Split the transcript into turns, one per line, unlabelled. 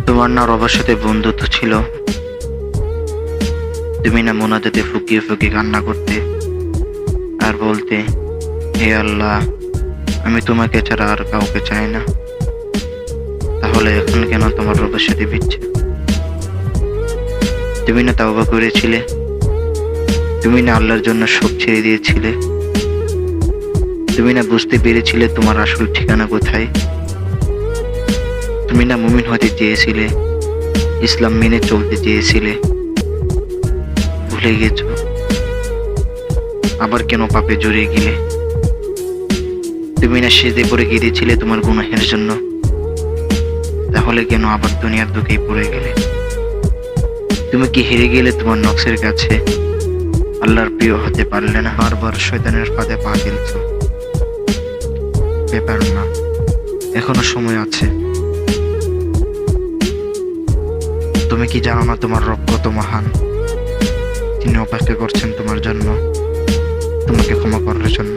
তোমার না রবের সাথে বন্ধুত্ব ছিল? তুমি না মোনাজাতে ফুকিয়ে ফুকিয়ে কান্না করতে আর বলতে, হে আল্লাহ, আমি তোমাকে ছাড়া আর কাউকে চাই না। তাহলে এখন কেন তোমার রবের সাথে ভিড়ছে? তুমি না তাওবা করেছিলে? তুমি না আল্লাহর জন্য সব ছেড়ে দিয়েছিলে? তুমি না বুঝতে পেরেছিলে তোমার আসল ঠিকানা কোথায়? তুমি না মুমিন হতে চেয়েছিলে, ইসলাম মেনে চলতে চেয়েছিলে? ভুলে গেছো? আবার কেন পাপে জড়িয়ে গেলে? তুমি না সেজদে পড়ে গিয়েছিলে তোমার গুনাহের জন্য? তাহলে কেন আবার দুনিয়ার দুঃখেই পড়ে গেলে? তুমি কি হেরে গেলে তোমার নফসের কাছে? আল্লাহর প্রিয় হতে পারলে না? বারবার শয়তানের ফাঁদে পা ফেলছো। ব্যাপার না, এখনো সময় আছে। তুমি কি জানো না তোমার রব কত মহান? তিনি অপেক্ষা করছেন তোমার জন্য, তোমাকে ক্ষমা করার জন্য।